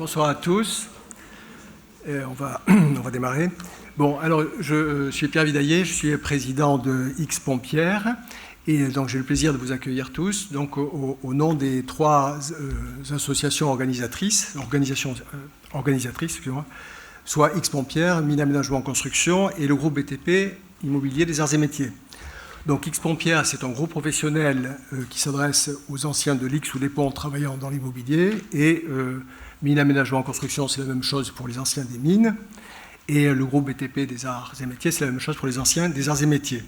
Bonsoir à tous. On va démarrer. Bon, alors, je suis Pierre Vidaillet, je suis président de X-Pompières, et donc j'ai le plaisir de vous accueillir tous, donc au nom des trois associations organisatrices, excusez-moi, soit X-Pompières, Mines Aménagement Construction et le groupe BTP Immobilier des Arts et Métiers. Donc X-Pompières, c'est un groupe professionnel qui s'adresse aux anciens de l'X ou des ponts travaillant dans l'immobilier, et Mines Aménagement Construction, c'est la même chose pour les anciens des mines, et le groupe BTP des Arts et Métiers, c'est la même chose pour les anciens des Arts et Métiers.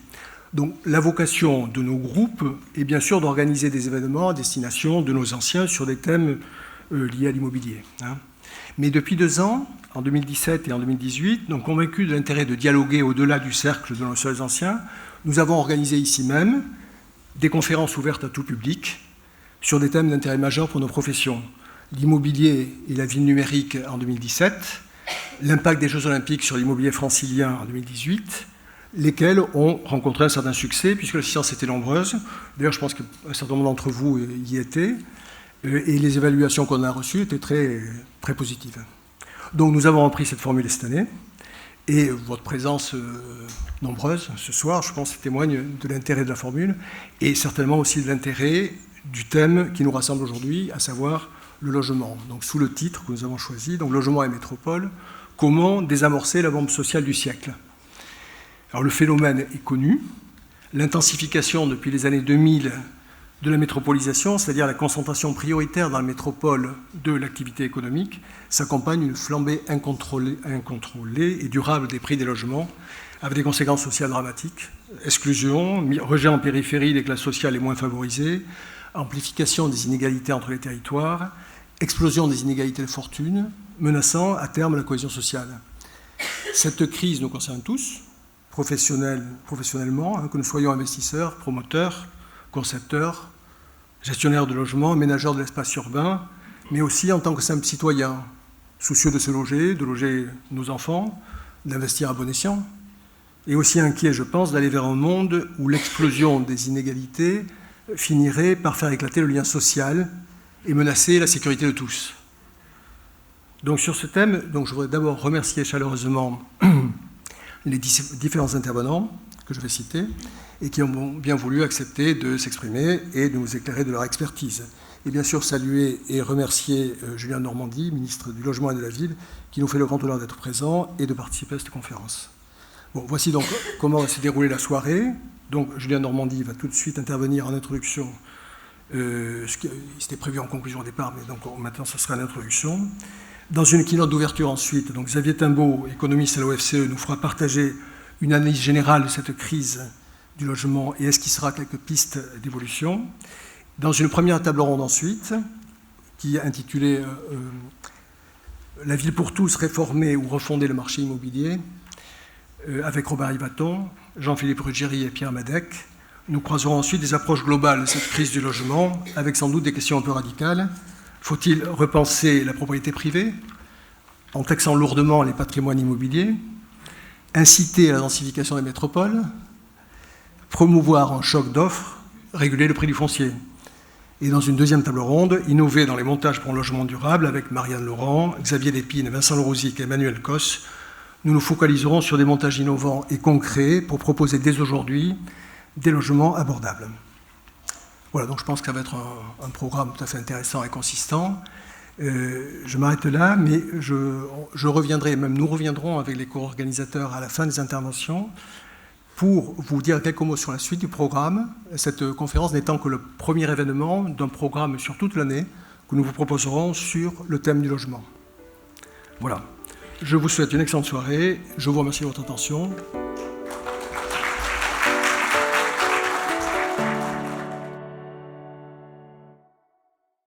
Donc la vocation de nos groupes est bien sûr d'organiser des événements à destination de nos anciens sur des thèmes liés à l'immobilier. Mais depuis 2 ans, en 2017 et en 2018, donc convaincus de l'intérêt de dialoguer au-delà du cercle de nos seuls anciens, nous avons organisé ici même des conférences ouvertes à tout public sur des thèmes d'intérêt majeur pour nos professions. L'immobilier et la ville numérique en 2017, l'impact des Jeux Olympiques sur l'immobilier francilien en 2018, lesquels ont rencontré un certain succès, puisque l'assistance était nombreuse. D'ailleurs, je pense qu'un certain nombre d'entre vous y étaient, et les évaluations qu'on a reçues étaient très, très positives. Donc nous avons repris cette formule cette année, et votre présence nombreuse ce soir, je pense, témoigne de l'intérêt de la formule, et certainement aussi de l'intérêt du thème qui nous rassemble aujourd'hui, à savoir le logement. Donc sous le titre que nous avons choisi, donc logement et métropole, comment désamorcer la bombe sociale du siècle. Alors le phénomène est connu, l'intensification depuis les années 2000 de la métropolisation, c'est-à-dire la concentration prioritaire dans la métropole de l'activité économique, s'accompagne d'une flambée incontrôlée et durable des prix des logements, avec des conséquences sociales dramatiques, exclusion, rejet en périphérie des classes sociales les moins favorisées, amplification des inégalités entre les territoires, explosion des inégalités de fortune, menaçant à terme la cohésion sociale. Cette crise nous concerne tous, professionnellement, que nous soyons investisseurs, promoteurs, concepteurs, gestionnaires de logements, aménageurs de l'espace urbain, mais aussi en tant que simples citoyens, soucieux de se loger, de loger nos enfants, d'investir à bon escient, et aussi inquiets, je pense, d'aller vers un monde où l'explosion des inégalités finirait par faire éclater le lien social et menacer la sécurité de tous. Donc sur ce thème, je voudrais d'abord remercier chaleureusement les différents intervenants que je vais citer et qui ont bien voulu accepter de s'exprimer et de nous éclairer de leur expertise. Et bien sûr saluer et remercier Julien Normandie, ministre du Logement et de la Ville, qui nous fait le grand honneur d'être présent et de participer à cette conférence. Bon, voici donc comment va se dérouler la soirée. Donc Julien Normandie va tout de suite intervenir en introduction, c'était prévu en conclusion au départ, mais donc maintenant ça sera l'introduction. Dans une keynote d'ouverture ensuite, donc Xavier Timbaud, économiste à l'OFCE, nous fera partager une analyse générale de cette crise du logement et esquissera quelques pistes d'évolution. Dans une première table ronde ensuite, qui est intitulée « La ville pour tous, réformer ou refonder le marché immobilier », avec Robert Yvaton, Jean-Philippe Ruggieri et Pierre Madec, nous croiserons ensuite des approches globales de cette crise du logement, avec sans doute des questions un peu radicales. Faut-il repenser la propriété privée en taxant lourdement les patrimoines immobiliers, inciter à la densification des métropoles, promouvoir un choc d'offres, réguler le prix du foncier? Et dans une deuxième table ronde, innover dans les montages pour un logement durable avec Marianne Laurent, Xavier Lépine, Vincent Lerouzic et Emmanuel Cos. Nous nous focaliserons sur des montages innovants et concrets pour proposer dès aujourd'hui des logements abordables. Voilà, donc je pense que ça va être un programme tout à fait intéressant et consistant. Je m'arrête là, mais je reviendrai, même nous reviendrons avec les co-organisateurs à la fin des interventions pour vous dire quelques mots sur la suite du programme, cette conférence n'étant que le premier événement d'un programme sur toute l'année que nous vous proposerons sur le thème du logement. Voilà. Je vous souhaite une excellente soirée. Je vous remercie de votre attention.